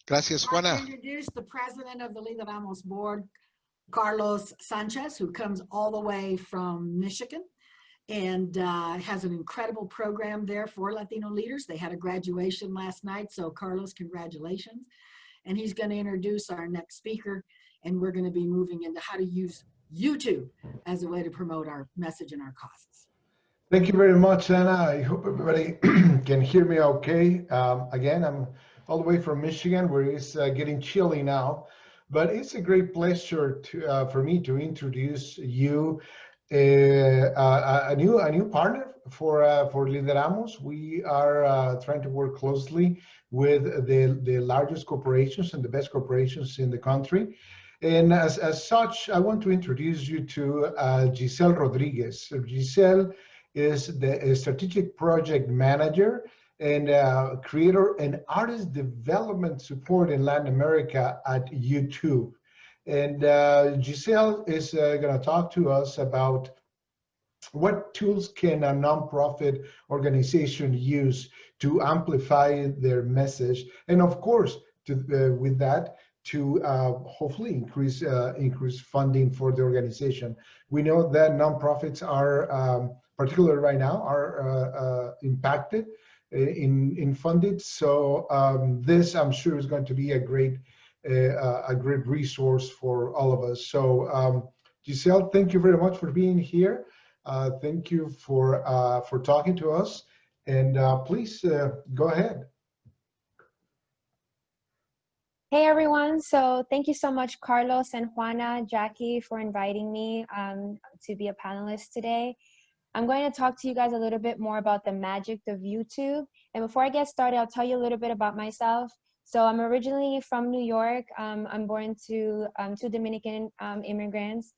Gracias, I'd like Juana. to introduce the president of the Lideramos board, Carlos Sanchez, who comes all the way from Michigan and has an incredible program there for Latino leaders. They had a graduation last night, so Carlos, congratulations. And he's going to introduce our next speaker, and we're going to be moving into how to use YouTube as a way to promote our message and our causes. Thank you very much, Anna. I hope everybody can hear me okay. Again, I'm all the way from Michigan, where it's getting chilly now, but it's a great pleasure to, for me to introduce you a new partner for Lideramos. We are trying to work closely with the largest corporations and the best corporations in the country. And as such, I want to introduce you to Gisselle Rodriguez. Gisselle is the strategic project manager and creator and artist development support in Latin America at YouTube. And Gisselle is going to talk to us about what tools can a nonprofit organization use to amplify their message, and of course, with that, to hopefully increase funding for the organization. We know that nonprofits are, particularly right now, are impacted in funding. So this, I'm sure, is going to be a great resource for all of us. So Gisselle, thank you very much for being here. Thank you for talking to us, and please go ahead. Hey everyone, so thank you so much Carlos and Juana, Jackie, for inviting me to be a panelist today. I'm going to talk to you guys a little bit more about the magic of YouTube. And before I get started, I'll tell you a little bit about myself. So I'm originally from New York. I'm born to two Dominican immigrants.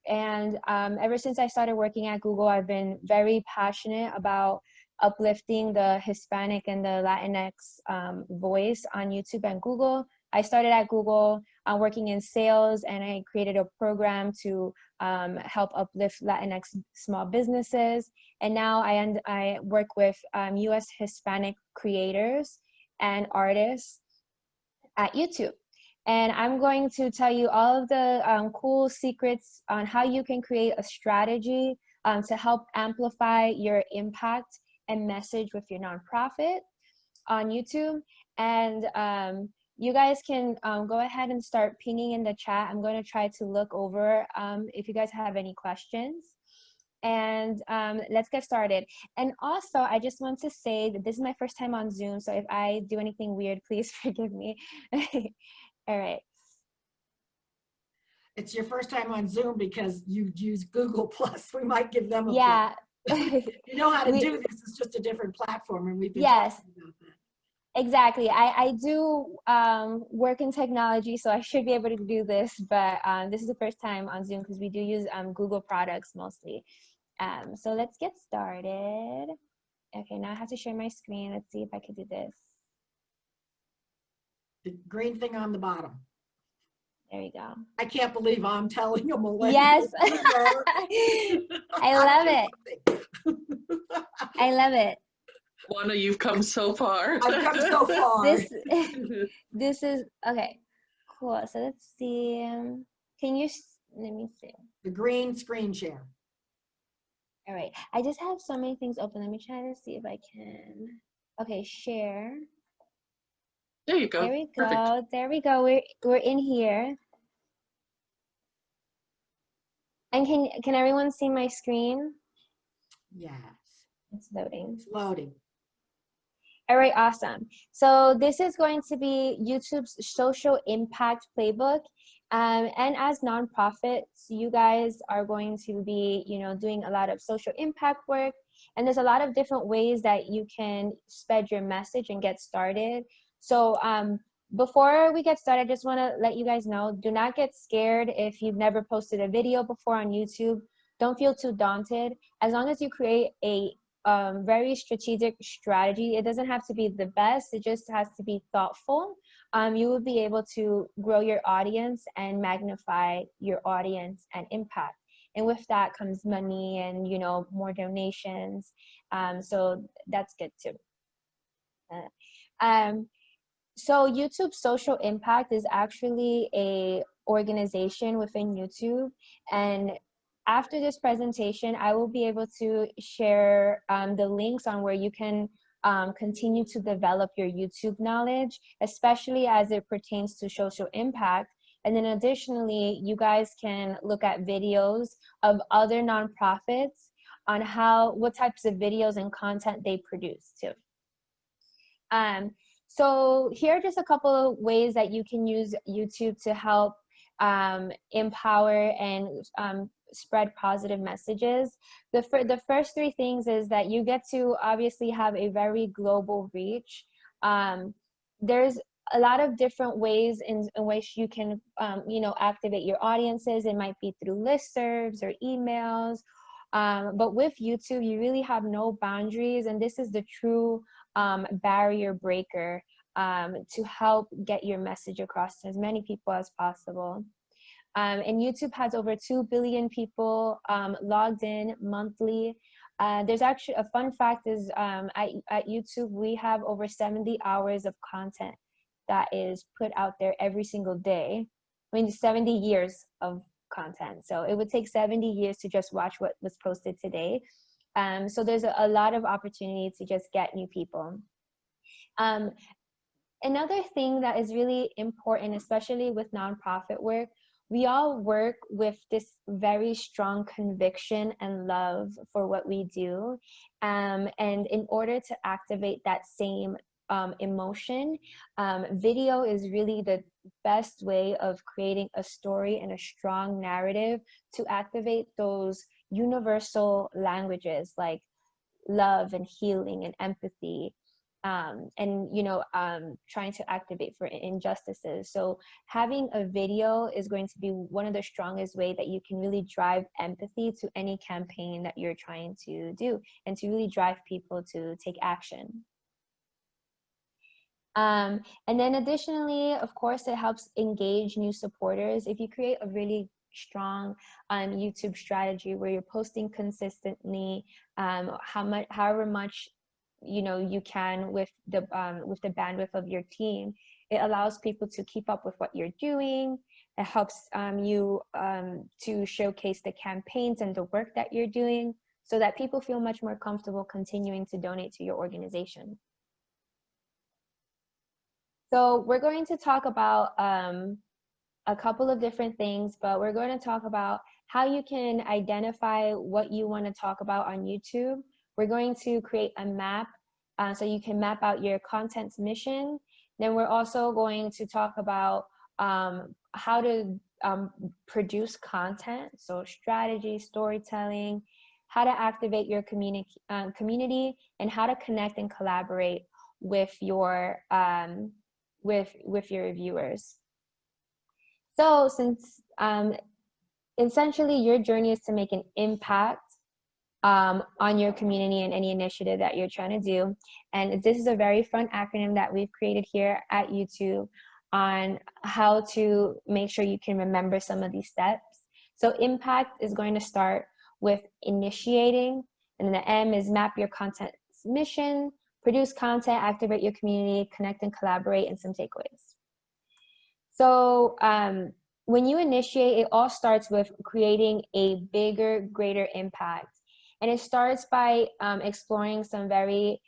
And ever since I started working at Google, I've been very passionate about uplifting the Hispanic and the Latinx voice on YouTube and Google. I started at Google working in sales, and I created a program to help uplift Latinx small businesses. And now I work with US Hispanic creators and artists at YouTube. And I'm going to tell you all of the cool secrets on how you can create a strategy to help amplify your impact and message with your nonprofit on YouTube. And you guys can go ahead and start pinging in the chat. I'm going to try to look over if you guys have any questions. And let's get started. And also, I just want to say that this is my first time on Zoom, so if I do anything weird, please forgive me. All right. It's your first time on Zoom because you use Google Plus. We might give them a yeah. You know how to do this. It's just a different platform, and we've been yes. talking about that. Exactly. I do work in technology, so I should be able to do this, but this is the first time on Zoom because we do use Google products mostly. So let's get started. Okay, now I have to share my screen. Let's see if I can do this. The green thing on the bottom. There we go. I can't believe I'm telling a millennial. Yes. I love it. I love it. Juana, you've come so far. I've come so far. This is, okay, cool. So let's see. Can you, let me see. The green screen share. All right. I just have so many things open. Let me try to see if I can. Okay, share. There you go. There we go. Perfect. There we go. We're in here. And can everyone see my screen? Yes. It's loading. It's loading. All right, awesome. So this is going to be YouTube's social impact playbook. And as nonprofits, you guys are going to be, doing a lot of social impact work. And there's a lot of different ways that you can spread your message and get started. So before we get started, I just want to let you guys know, do not get scared if you've never posted a video before on YouTube. Don't feel too daunted. As long as you create a very strategic strategy, it doesn't have to be the best, it just has to be thoughtful. You will be able to grow your audience and magnify your audience and impact. And with that comes money and, more donations. So that's good too. So YouTube Social Impact is actually a organization within YouTube, and after this presentation, I will be able to share the links on where you can continue to develop your YouTube knowledge, especially as it pertains to social impact. And then additionally, you guys can look at videos of other nonprofits on what types of videos and content they produce too. So here are just a couple of ways that you can use YouTube to help empower and spread positive messages. The first three things is that you get to obviously have a very global reach. There's a lot of different ways in which you can, activate your audiences. It might be through listservs or emails. But with YouTube, you really have no boundaries, and this is the true barrier breaker to help get your message across to as many people as possible. And YouTube has over 2 billion people logged in monthly. There's actually a fun fact is at YouTube, we have over 70 hours of content that is put out there every single day. I mean, 70 years of content. So it would take 70 years to just watch what was posted today. So there's a lot of opportunity to just get new people. Another thing that is really important, especially with nonprofit work, we all work with this very strong conviction and love for what we do. And in order to activate that same emotion, video is really the best way of creating a story and a strong narrative to activate those universal languages like love and healing and empathy, and trying to activate for injustices. So having a video is going to be one of the strongest ways that you can really drive empathy to any campaign that you're trying to do, and to really drive people to take action. And then additionally, of course, it helps engage new supporters. If you create a really strong YouTube strategy where you're posting consistently, however much you can with the bandwidth of your team, it allows people to keep up with what you're doing. It helps you to showcase the campaigns and the work that you're doing, so that people feel much more comfortable continuing to donate to your organization. So we're going to talk about a couple of different things, but we're going to talk about how you can identify what you want to talk about on YouTube. We're going to create a map so you can map out your content's mission. Then we're also going to talk about how to produce content, so strategy, storytelling, how to activate your community, and how to connect and collaborate with your viewers. So since essentially your journey is to make an impact on your community and any initiative that you're trying to do, and this is a very fun acronym that we've created here at YouTube on how to make sure you can remember some of these steps. So impact is going to start with initiating, and then the M is map your content's mission, produce content, activate your community, connect and collaborate, and some takeaways. So when you initiate, it all starts with creating a bigger, greater impact. And it starts by exploring some very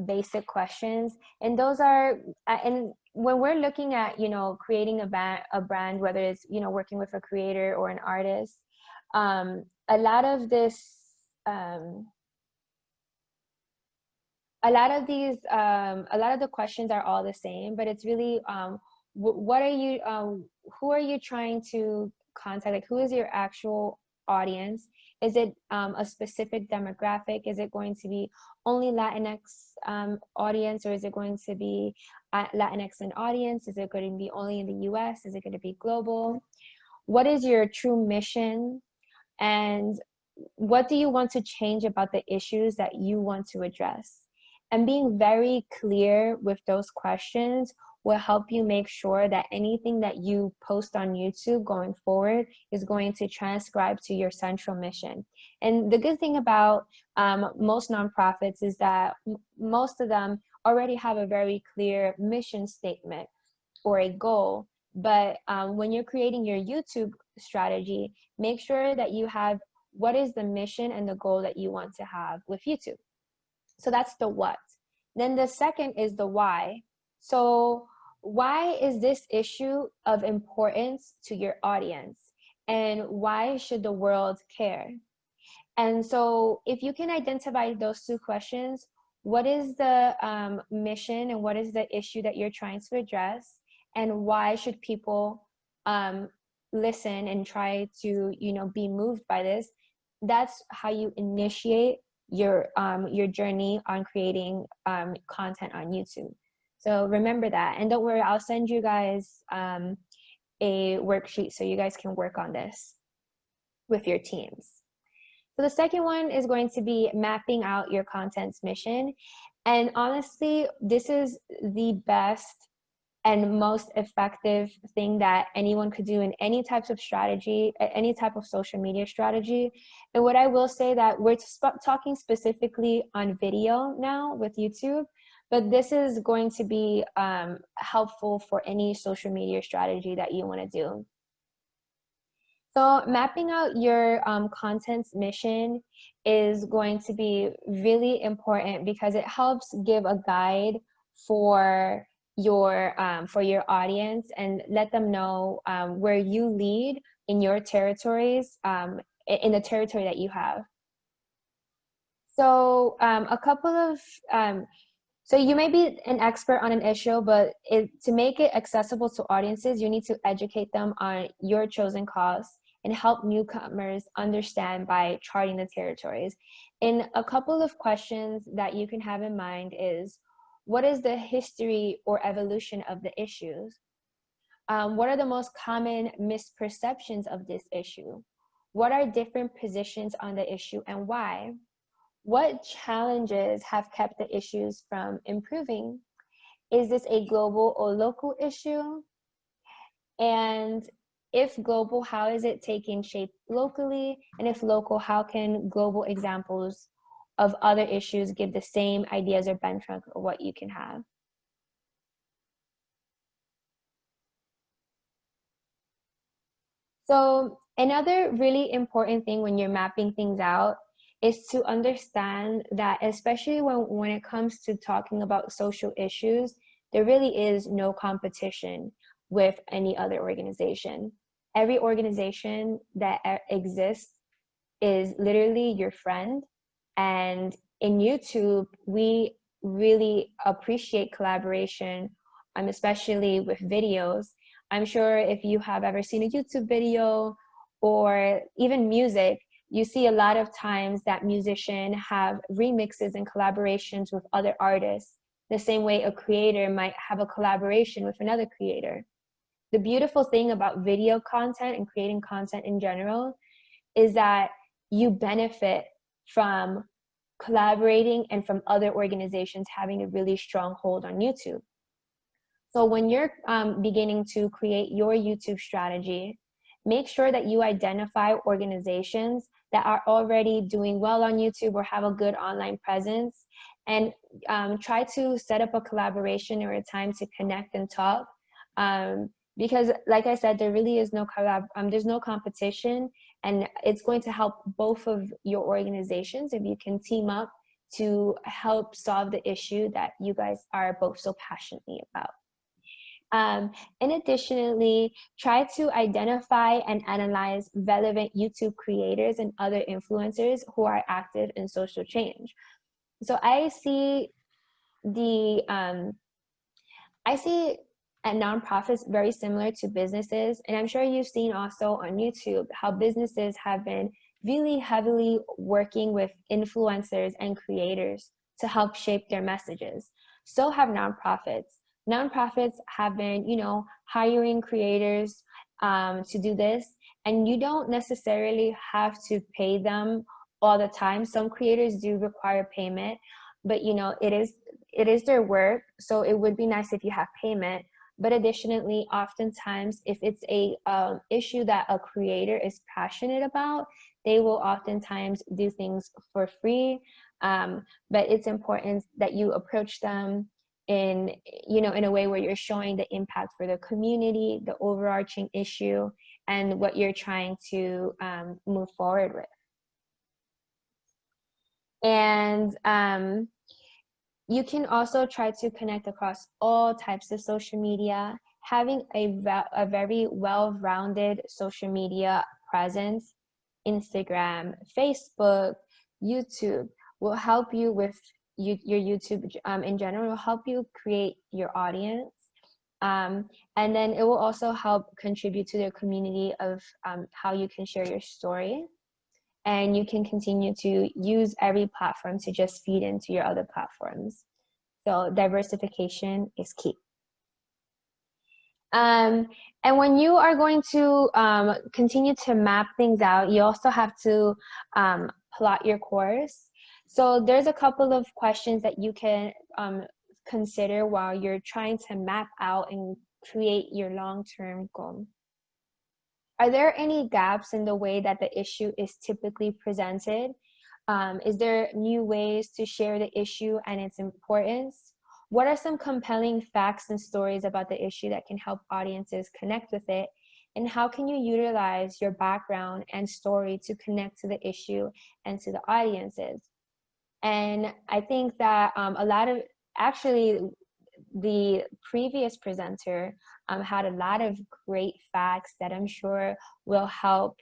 basic questions. And those are, and when we're looking at, creating a brand, whether it's, working with a creator or an artist, a lot of the questions are all the same, but it's really, what are you, who are you trying to contact? Like, who is your actual audience? Is it a specific demographic? Is it going to be only Latinx audience, or is it going to be Latinx and audience? Is it going to be only in the US? Is it going to be global? What is your true mission? And what do you want to change about the issues that you want to address? And being very clear with those questions will help you make sure that anything that you post on YouTube going forward is going to transcribe to your central mission. And the good thing about most nonprofits is that most of them already have a very clear mission statement or a goal. But when you're creating your YouTube strategy, make sure that you have what is the mission and the goal that you want to have with YouTube. So that's the what. Then the second is the why. So why is this issue of importance to your audience? And why should the world care? And so if you can identify those two questions, what is the mission and what is the issue that you're trying to address? And why should people listen and try to, be moved by this? That's how you initiate your journey on creating content on YouTube. So remember that, and don't worry, I'll send you guys a worksheet so you guys can work on this with your teams. So the second one is going to be mapping out your content's mission. And honestly, this is the best and most effective thing that anyone could do in any types of strategy, any type of social media strategy. And what I will say that we're talking specifically on video now with YouTube, but this is going to be helpful for any social media strategy that you want to do. So mapping out your content's mission is going to be really important because it helps give a guide for your audience and let them know where you lead in your territories, in the territory that you have. So a couple of, so you may be an expert on an issue, but to make it accessible to audiences, you need to educate them on your chosen cause and help newcomers understand by charting the territories. And a couple of questions that you can have in mind is, what is the history or evolution of the issues? What are the most common misperceptions of this issue? What are different positions on the issue and why? What challenges have kept the issues from improving? Is this a global or local issue? And if global, how is it taking shape locally? And if local, how can global examples of other issues give the same ideas or benchmark of what you can have? So another really important thing when you're mapping things out is to understand that, especially when it comes to talking about social issues, there really is no competition with any other organization. Every organization that exists is literally your friend. And in YouTube, we really appreciate collaboration, especially with videos. I'm sure if you have ever seen a YouTube video or even music, you see a lot of times that musicians have remixes and collaborations with other artists, the same way a creator might have a collaboration with another creator. The beautiful thing about video content and creating content in general is that you benefit from collaborating and from other organizations having a really strong hold on YouTube. So when you're beginning to create your YouTube strategy, make sure that you identify organizations that are already doing well on YouTube or have a good online presence, and try to set up a collaboration or a time to connect and talk. Because like I said, there really is no there's no competition, and it's going to help both of your organizations if you can team up to help solve the issue that you guys are both so passionately about. And additionally, try to identify and analyze relevant YouTube creators and other influencers who are active in social change. So I see nonprofits very similar to businesses, and I'm sure you've seen also on YouTube how businesses have been really heavily working with influencers and creators to help shape their messages. So have nonprofits. Nonprofits have been, hiring creators to do this, and you don't necessarily have to pay them all the time. Some creators do require payment, but it is their work, so it would be nice if you have payment. But additionally, oftentimes, if it's a issue that a creator is passionate about, they will oftentimes do things for free. But it's important that you approach them in, you know, in a way where you're showing the impact for the community, the overarching issue, and what you're trying to move forward with. And you can also try to connect across all types of social media. Having a very well-rounded social media presence, Instagram, Facebook, YouTube, will help you with your YouTube in general, will help you create your audience. And then it will also help contribute to the community of how you can share your story. And you can continue to use every platform to just feed into your other platforms. So diversification is key. And when you are going to continue to map things out, you also have to plot your course. So there's a couple of questions that you can consider while you're trying to map out and create your long-term goal. Are there any gaps in the way that the issue is typically presented? Is there new ways to share the issue and its importance? What are some compelling facts and stories about the issue that can help audiences connect with it? And how can you utilize your background and story to connect to the issue and to the audiences? And I think that actually the previous presenter had a lot of great facts that I'm sure will help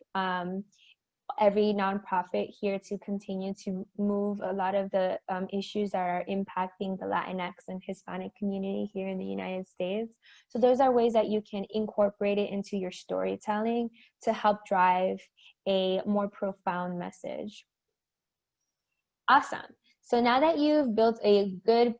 every nonprofit here to continue to move a lot of the issues that are impacting the Latinx and Hispanic community here in the United States. So those are ways that you can incorporate it into your storytelling to help drive a more profound message. Awesome. So now that you've built a good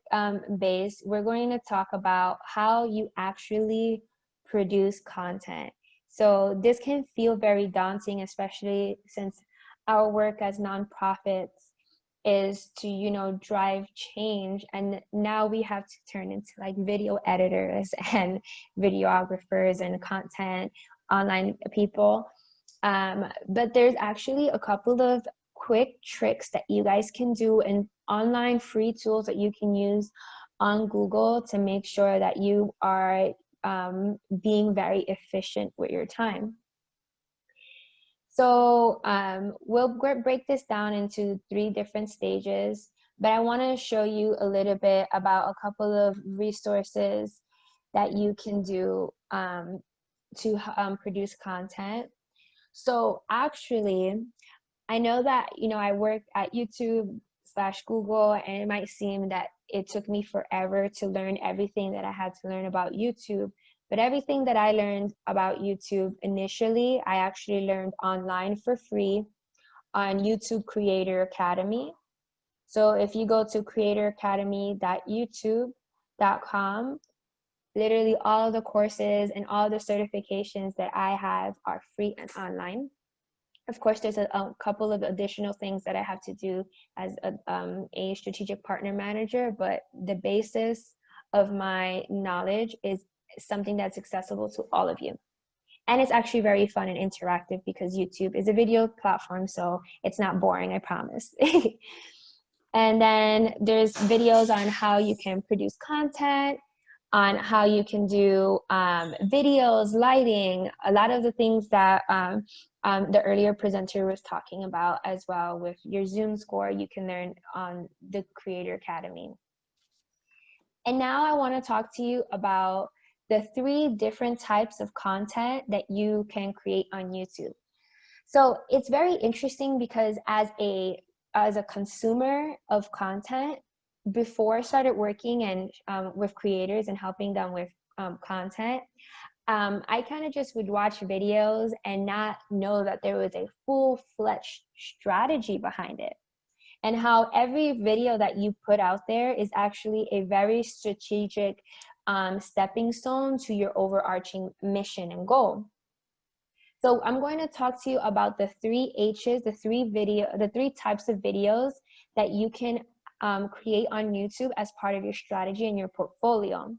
base, we're going to talk about how you actually produce content. So this can feel very daunting, especially since our work as nonprofits is to, you know, drive change. And now we have to turn into like video editors and videographers and content online people. But there's actually a couple of quick tricks that you guys can do and online free tools that you can use on Google to make sure that you are being very efficient with your time. So we'll break this down into 3 different stages, but I want to show you a little bit about a couple of resources that you can do to produce content. So actually, I know that, you know, I work at YouTube/Google, and it might seem that it took me forever to learn everything that I had to learn about YouTube. But everything that I learned about YouTube initially, I actually learned online for free on YouTube Creator Academy. So if you go to creatoracademy.youtube.com, literally all of the courses and all the certifications that I have are free and online. Of course, there's a couple of additional things that I have to do as a strategic partner manager, but the basis of my knowledge is something that's accessible to all of you. And it's actually very fun and interactive because YouTube is a video platform, so it's not boring, I promise. And then there's videos on how you can produce content, on how you can do videos, lighting, a lot of the things that the earlier presenter was talking about as well. With your Zoom score, you can learn on the Creator Academy. And now I want to talk to you about the 3 different types of content that you can create on YouTube. So it's very interesting because as a consumer of content, before I started working and with creators and helping them with content, I kind of just would watch videos and not know that there was a full-fledged strategy behind it, and how every video that you put out there is actually a very strategic stepping stone to your overarching mission and goal. So I'm going to talk to you about the 3 H's, the 3 types of videos that you can create on YouTube as part of your strategy and your portfolio.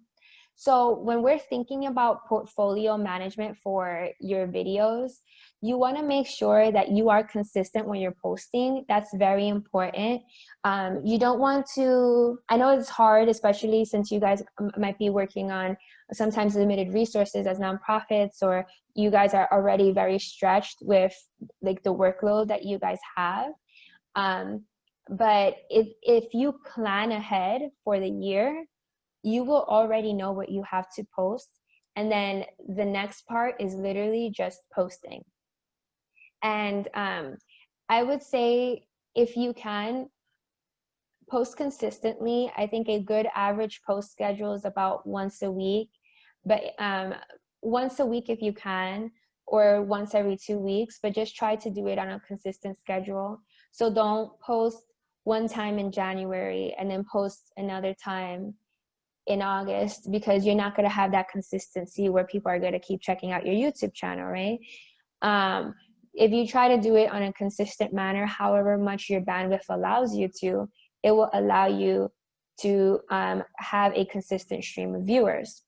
So when we're thinking about portfolio management for your videos, you want to make sure that you are consistent when you're posting. That's very important. You don't want to, I know it's hard, especially since you guys might be working on sometimes limited resources as nonprofits, or you guys are already very stretched with like the workload that you guys have. But if you plan ahead for the year, you will already know what you have to post. And then the next part is literally just posting. And I would say if you can post consistently, I think a good average post schedule is about once a week, but once a week if you can, or once every 2 weeks, but just try to do it on a consistent schedule. So don't post one time in January and then post another time in August, because you're not going to have that consistency where people are going to keep checking out your YouTube channel, right? If you try to do it on a consistent manner, however much your bandwidth allows you to, it will allow you to have a consistent stream of viewers.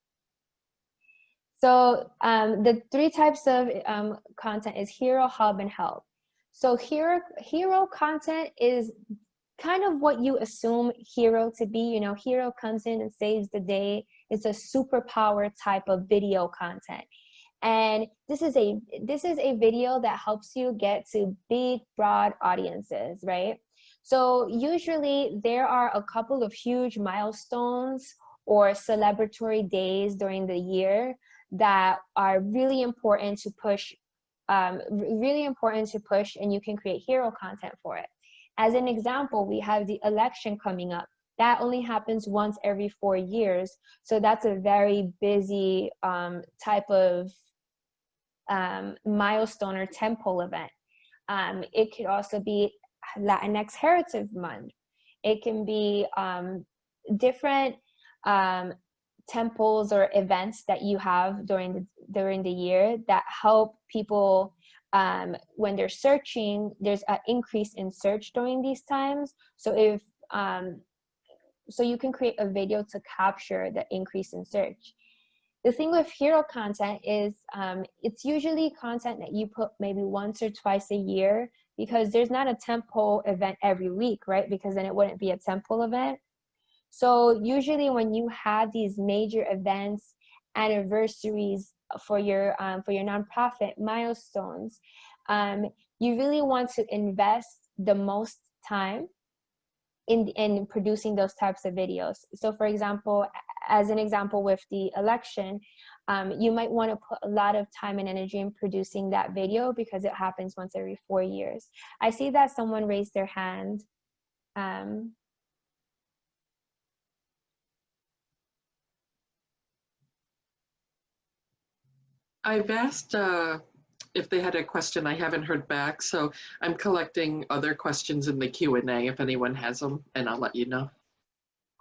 So the 3 types of content is hero, hub, and help. So hero content is kind of what you assume hero to be. You know, hero comes in and saves the day. It's a superpower type of video content. And this is a video that helps you get to big, broad audiences, right? So usually there are a couple of huge milestones or celebratory days during the year that are really important to push, and you can create hero content for it. As an example, we have the election coming up. That only happens once every 4 years. So that's a very busy type of milestone or tentpole event. It could also be Latinx Heritage Month. It can be different temples or events that you have during the year that help people when they're searching. There's an increase in search during these times. So if so you can create a video to capture the increase in search. The thing with hero content is it's usually content that you put maybe once or twice a year, because there's not a tentpole event every week, right? Because then it wouldn't be a tentpole event. So usually when you have these major events, anniversaries for your nonprofit, milestones, you really want to invest the most time in producing those types of videos. So for example, as an example with the election, you might want to put a lot of time and energy in producing that video because it happens once every 4 years. I see that someone raised their hand. I've asked if they had a question. I haven't heard back, so I'm collecting other questions in the Q&A if anyone has them, and I'll let you know.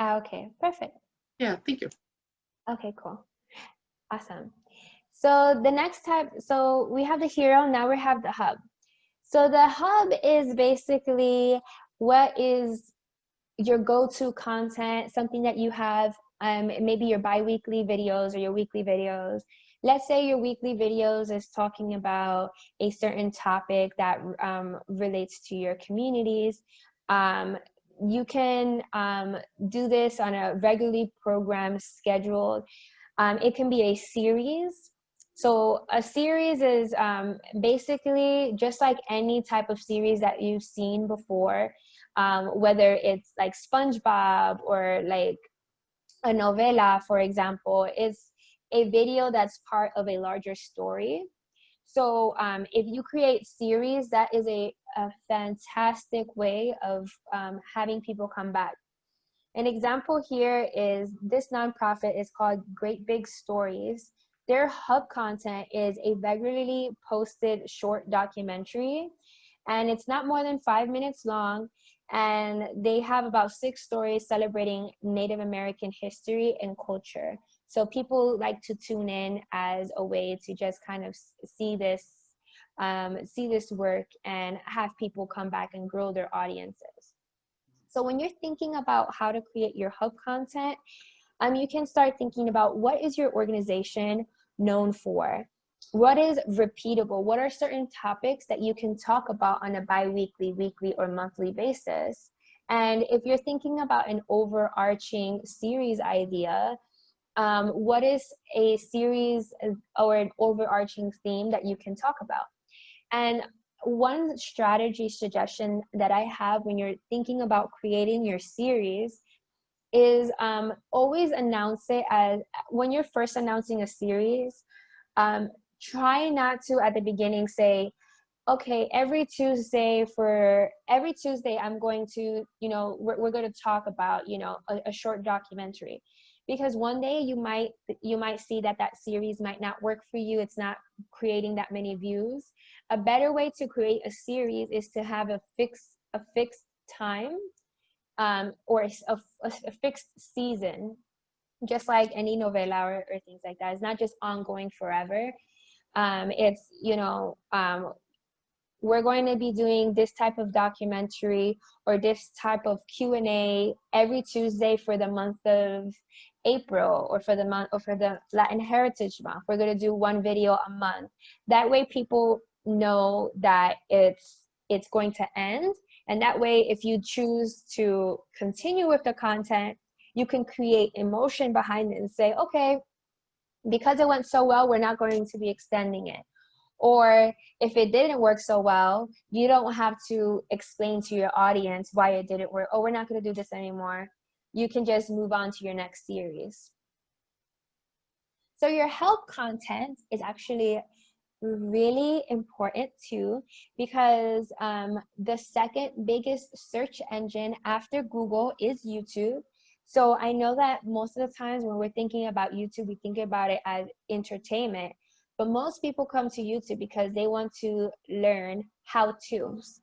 Okay, perfect. Yeah, thank you. Okay, cool. Awesome. So the next type, so we have the hero, now we have the hub. So the hub is basically what is your go-to content, something that you have, maybe your bi-weekly videos or your weekly videos. Let's say your weekly videos is talking about a certain topic that relates to your communities. You can do this on a regularly programmed schedule. It can be a series. So a series is basically just like any type of series that you've seen before, whether it's like SpongeBob or like a novela, for example. It's a video that's part of a larger story. So if you create series, that is a fantastic way of having people come back. An example here is this nonprofit is called Great Big Stories. Their hub content is a regularly posted short documentary, and it's not more than 5 minutes long. And they have about 6 stories celebrating Native American history and culture. So people like to tune in as a way to just kind of see this work and have people come back and grow their audiences. So when you're thinking about how to create your hub content, you can start thinking about what is your organization known for? What is repeatable? What are certain topics that you can talk about on a bi-weekly, weekly, or monthly basis? And if you're thinking about an overarching series idea, what is a series or an overarching theme that you can talk about? And one strategy suggestion that I have when you're thinking about creating your series is always announce it as, when you're first announcing a series, try not to at the beginning say, okay, every Tuesday I'm going to, we're going to talk about, a short documentary. Because one day you might see that series might not work for you. It's not creating that many views. A better way to create a series is to have a fixed time, or a fixed season, just like any novela or things like that. It's not just ongoing forever. It's, we're going to be doing this type of documentary or this type of Q&A every Tuesday for the month of April, or for the Latin Heritage Month. We're going to do one video a month. That way people know that it's going to end. And that way, if you choose to continue with the content, you can create emotion behind it and say, okay, because it went so well, we're not going to be extending it. Or if it didn't work so well, you don't have to explain to your audience why it didn't work. Oh, we're not going to do this anymore. You can just move on to your next series. So your help content is actually really important too, because the second biggest search engine after Google is YouTube. So I know that most of the times when we're thinking about YouTube, we think about it as entertainment, but most people come to YouTube because they want to learn how-tos.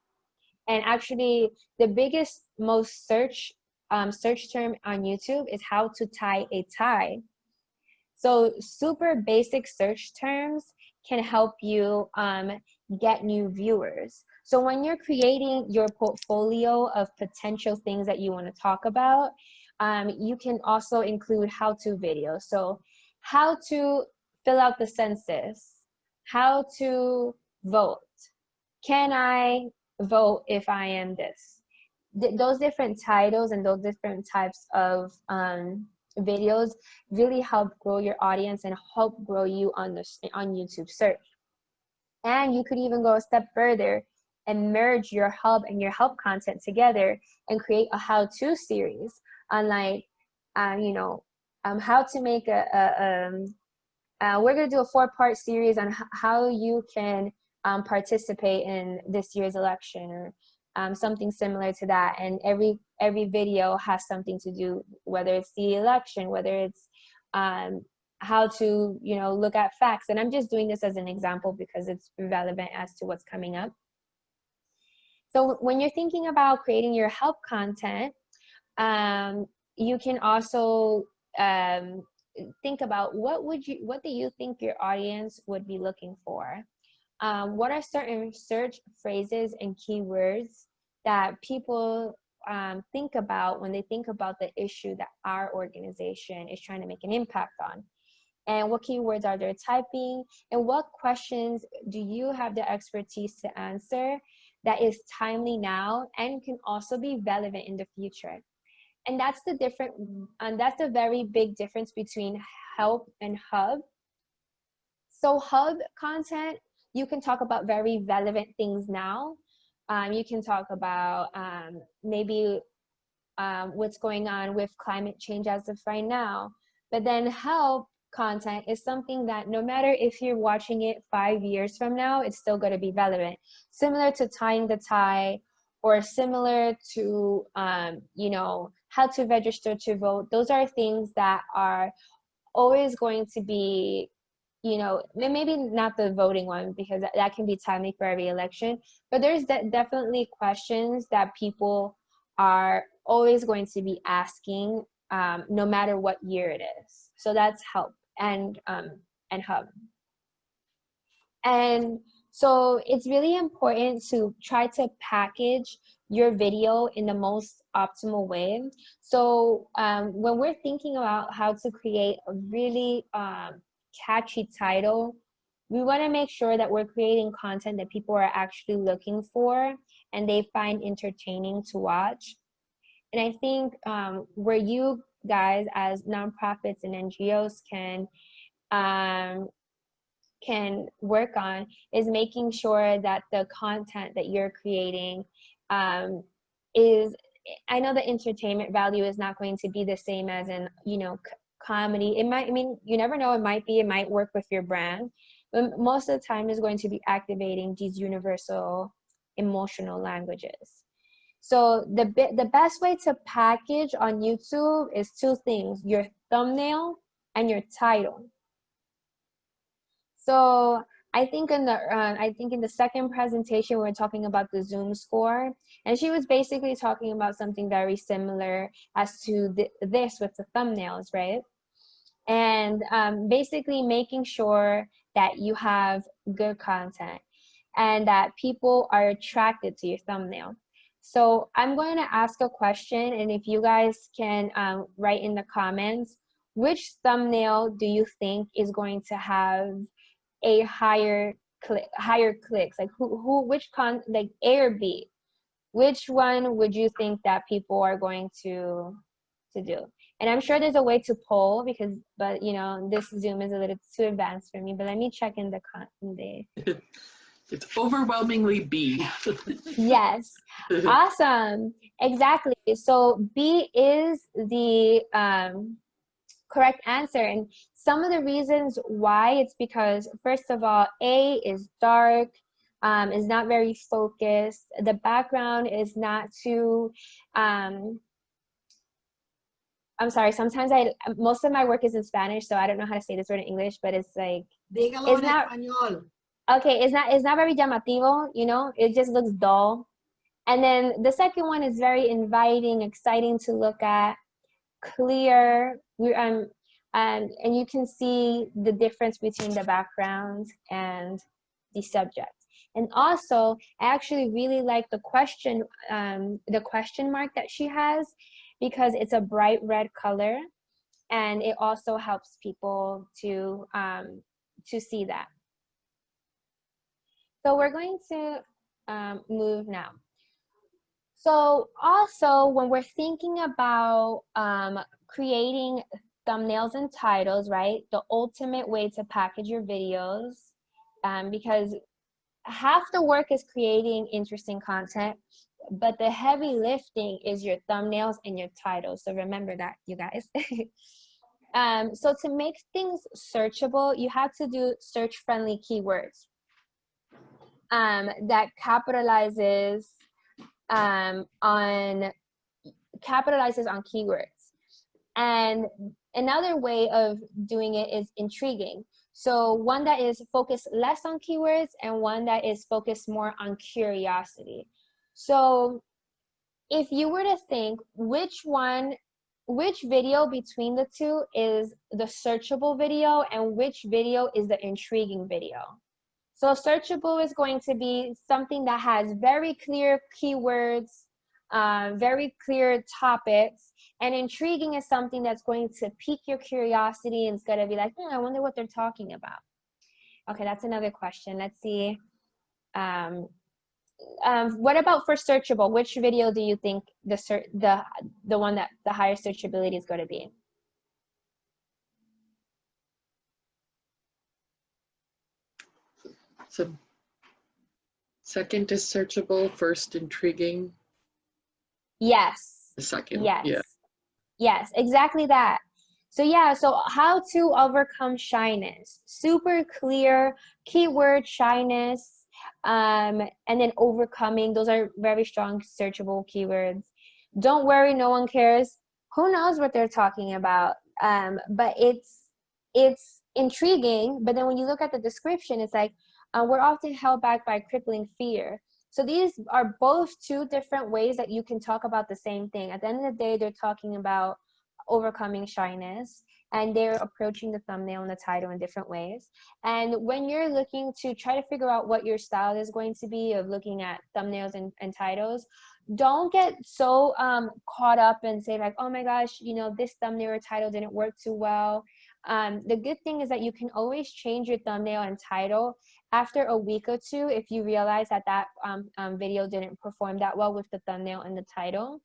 And actually the biggest, most search term on YouTube is how to tie a tie. So super basic search terms can help you get new viewers. So when you're creating your portfolio of potential things that you want to talk about, you can also include how-to videos. So how to fill out the census, how to vote, can I vote if I am this? Those different titles and those different types of videos really help grow your audience and help grow you on YouTube search. And you could even go a step further and merge your hub and your help content together and create a how-to series on, like, how to make we're going to do a 4-part series on how you can participate in this year's election, or something similar to that. And every video has something to do, whether it's the election, whether it's how to look at facts. And I'm just doing this as an example because it's relevant as to what's coming up. So when you're thinking about creating your help content, you can also think about what do you think your audience would be looking for? What are certain search phrases and keywords that people think about when they think about the issue that our organization is trying to make an impact on? And what keywords are they typing? And what questions do you have the expertise to answer that is timely now and can also be relevant in the future? And that's the very big difference between help and hub. So hub content, you can talk about very relevant things now. You can talk about maybe what's going on with climate change as of right now. But then help content is something that no matter if you're watching it 5 years from now, it's still going to be relevant. Similar to tying the tie, or similar to, how to register to vote. Those are things that are always going to be, maybe not the voting one, because that can be timely for every election, but there's definitely questions that people are always going to be asking, no matter what year it is. So that's help and hub. And So it's really important to try to package your video in the most optimal way. So when we're thinking about how to create a really catchy title, we want to make sure that we're creating content that people are actually looking for and they find entertaining to watch. And I think where you guys as nonprofits and NGOs can work on is making sure that the content that you're creating is, I know the entertainment value is not going to be the same as in, you know, comedy. It might, I mean, you never know, it might work with your brand, but most of the time is going to be activating these universal emotional languages. So the best way to package on YouTube is two things: your thumbnail and your title. So I think in the second presentation, we were talking about the Zoom score, and she was basically talking about something very similar as to this with the thumbnails, right? And basically making sure that you have good content and that people are attracted to your thumbnail. So I'm going to ask a question, and if you guys can write in the comments, which thumbnail do you think is going to have a higher clicks? Like like A or B? Which one would you think that people are going to do? And I'm sure there's a way to poll but you know, this Zoom is a little too advanced for me, but let me check in the It's overwhelmingly B. Yes, awesome, exactly. So B is the correct answer, and some of the reasons why, it's because first of all, A is dark, is not very focused. The background is not too I'm sorry, sometimes most of my work is in Spanish, so I don't know how to say this word in English, but it's like, Dígalo it's en not, español. okay, it's not very llamativo, you know, it just looks dull. And then the second one is very inviting, exciting to look at, clear, and you can see the difference between the background and the subject. And also, I actually really like the question mark that she has, because it's a bright red color, and it also helps people to see that. So we're going to move now. So also, when we're thinking about creating thumbnails and titles, right? The ultimate way to package your videos, because half the work is creating interesting content, but the heavy lifting is your thumbnails and your titles. So remember that, you guys. So to make things searchable, you have to do search-friendly keywords that capitalizes on keywords. And another way of doing it is intriguing. So one that is focused less on keywords and one that is focused more on curiosity. So if you were to think which video between the two is the searchable video and which video is the intriguing video. So searchable is going to be something that has very clear keywords, very clear topics, and intriguing is something that's going to pique your curiosity and it's going to be like, I wonder what they're talking about. Okay, that's another question. Let's see. What about for searchable? Which video do you think the one that the higher searchability is going to be? So second is searchable, first intriguing. Yes. The second, yes. Yeah. Yes, exactly that. So yeah, so how to overcome shyness. Super clear keyword shyness, and then overcoming. Those are very strong searchable keywords. Don't worry, no one cares. Who knows what they're talking about? But it's intriguing. But then when you look at the description, it's like, we're often held back by crippling fear. So these are both two different ways that you can talk about the same thing. At the end of the day, they're talking about overcoming shyness. and they're approaching the thumbnail and the title in different ways. And when you're looking to try to figure out what your style is going to be of looking at thumbnails and titles, don't get so caught up and say like, oh my gosh, you know, this thumbnail or title didn't work too well. The good thing is that you can always change your thumbnail and title after a week or two if you realize that that video didn't perform that well with the thumbnail and the title.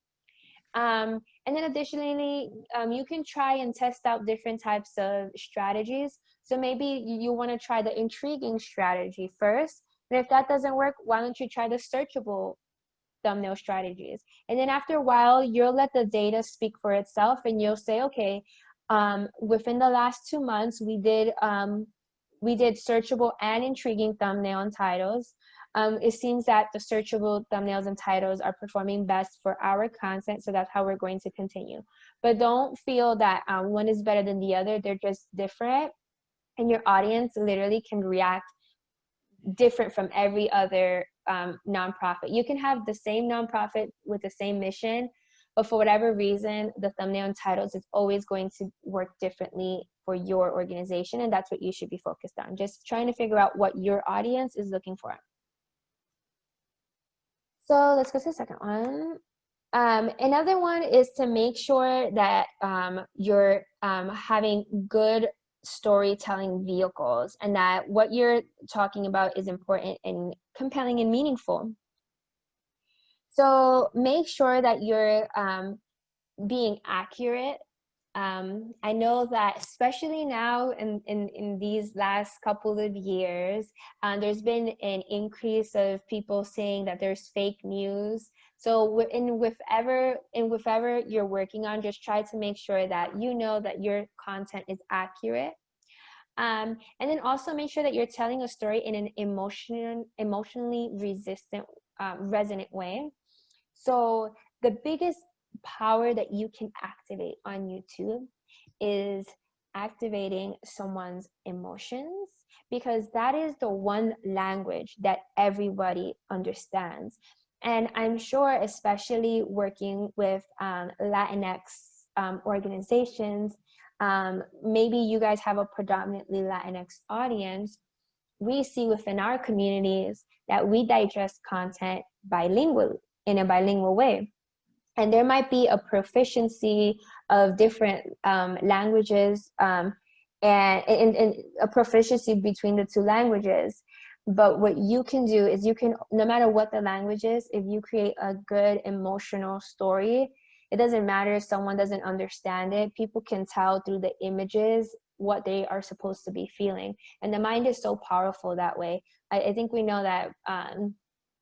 And then additionally, you can try and test out different types of strategies. So maybe you want to try the intriguing strategy first. And if that doesn't work, why don't you try the searchable thumbnail strategies? And then after a while, you'll let the data speak for itself, and you'll say, okay, within the last 2 months, we did searchable and intriguing thumbnail and titles. It seems that the searchable thumbnails and titles are performing best for our content, so that's how we're going to continue. But don't feel that one is better than the other. They're just different, and your audience literally can react different from every other nonprofit. You can have the same nonprofit with the same mission, but for whatever reason, the thumbnail and titles is always going to work differently for your organization, and that's what you should be focused on. Just trying to figure out what your audience is looking for. So let's go to the second one. Another one is to make sure that you're having good storytelling vehicles, and that what you're talking about is important and compelling and meaningful. So make sure that you're being accurate. I know that especially now in these last couple of years, there's been an increase of people saying that there's fake news. So whatever you're working on, just try to make sure that you know that your content is accurate. And then also make sure that you're telling a story in an emotionally resonant way. So the biggest power that you can activate on YouTube is activating someone's emotions, because that is the one language that everybody understands. And I'm sure, especially working with Latinx organizations, maybe you guys have a predominantly Latinx audience. We see within our communities that we digest content in a bilingual way. And there might be a proficiency of different languages and a proficiency between the two languages. But what you can do is you can, no matter what the language is, if you create a good emotional story, it doesn't matter if someone doesn't understand it. People can tell through the images what they are supposed to be feeling. And the mind is so powerful that way. I think we know that,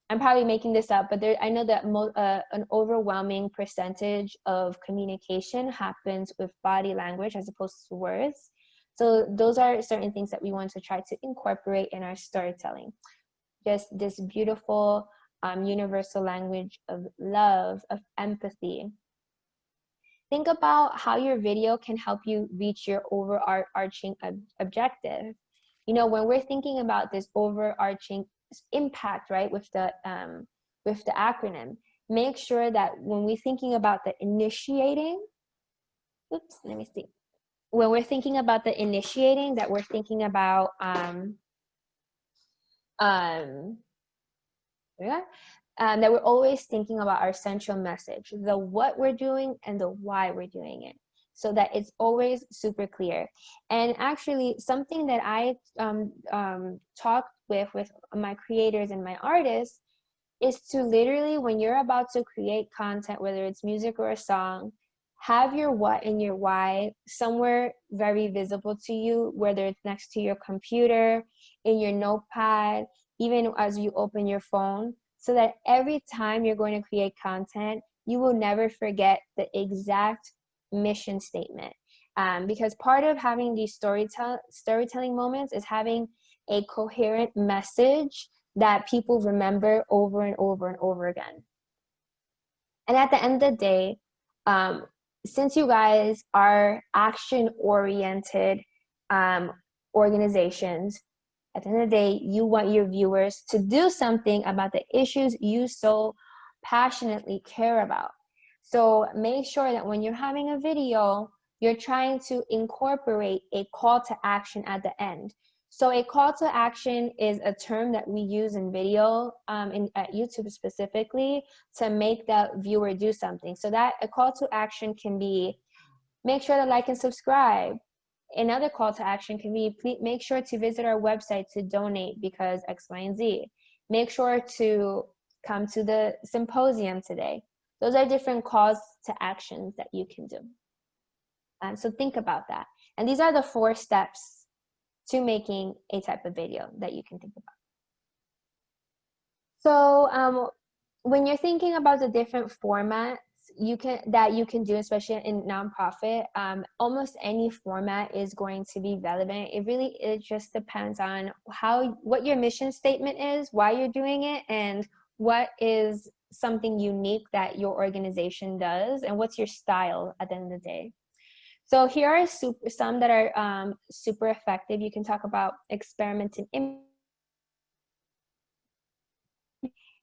I'm probably making this up, but I know that an overwhelming percentage of communication happens with body language as opposed to words. So those are certain things that we want to try to incorporate in our storytelling. Just this beautiful universal language of love, of empathy. Think about how your video can help you reach your overarching objective. You know, when we're thinking about this overarching impact, right, with the acronym, make sure that when we're thinking about the initiating, when we're thinking about the initiating, that we're thinking about that we're always thinking about our central message, the what we're doing and the why we're doing it, so that it's always super clear. And actually, something that I talked with my creators and my artists is to literally, when you're about to create content, whether it's music or a song, have your what and your why somewhere very visible to you, whether it's next to your computer, in your notepad, even as you open your phone, so that every time you're going to create content, you will never forget the exact mission statement. Because part of having these storytelling moments is having a coherent message that people remember over and over and over again. And at the end of the day, since you guys are action-oriented organizations, at the end of the day, you want your viewers to do something about the issues you so passionately care about. So make sure that when you're having a video, you're trying to incorporate a call to action at the end. So a call to action is a term that we use in video, at YouTube specifically, to make the viewer do something. So that a call to action can be, make sure to like and subscribe. Another call to action can be, please make sure to visit our website to donate because X, Y, and Z. Make sure to come to the symposium today. Those are different calls to actions that you can do. So think about that. And these are the 4 steps to making a type of video that you can think about. So when you're thinking about the different formats that you can do, especially in nonprofit, almost any format is going to be relevant. It just depends on what your mission statement is, why you're doing it, and what is something unique that your organization does, and what's your style at the end of the day. So here are some that are super effective. You can talk about experimenting.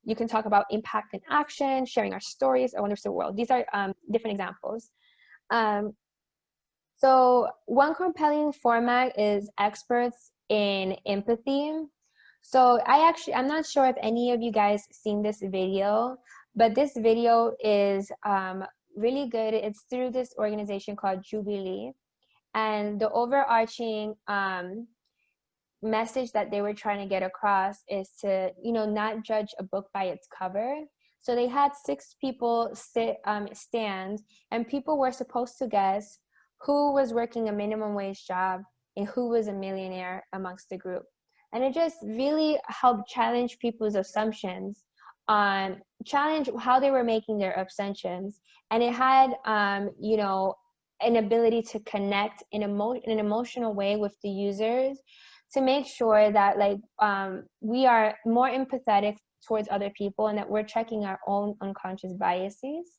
You can talk about impact and action, sharing our stories, a wonderful world. These are different examples. So one compelling format is experts in empathy. So I'm not sure if any of you guys seen this video, but this video is really good. It's through this organization called Jubilee, and the overarching message that they were trying to get across is to, not judge a book by its cover. So they had 6 people stand, and people were supposed to guess who was working a minimum wage job and who was a millionaire amongst the group. And it just really helped challenge people's assumptions, challenge how they were making their assumptions. And it had, an ability to connect in an emotional way with the users, to make sure that we are more empathetic towards other people and that we're checking our own unconscious biases.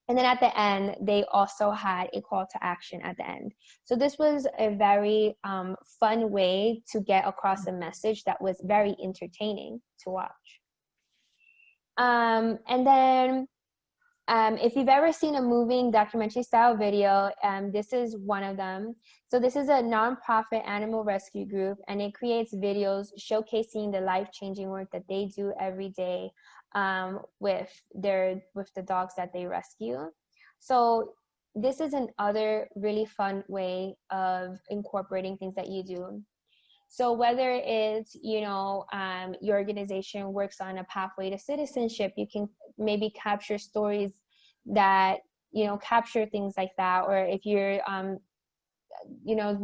And then at the end, they also had a call to action at the end. So this was a very fun way to get across a message that was very entertaining to watch. And then if you've ever seen a moving documentary style video, this is one of them. So this is a nonprofit animal rescue group, and it creates videos showcasing the life-changing work that they do every day with the dogs that they rescue. So this is another really fun way of incorporating things that you do. So whether it's, your organization works on a pathway to citizenship, you can maybe capture stories that, capture things like that. Or if you're,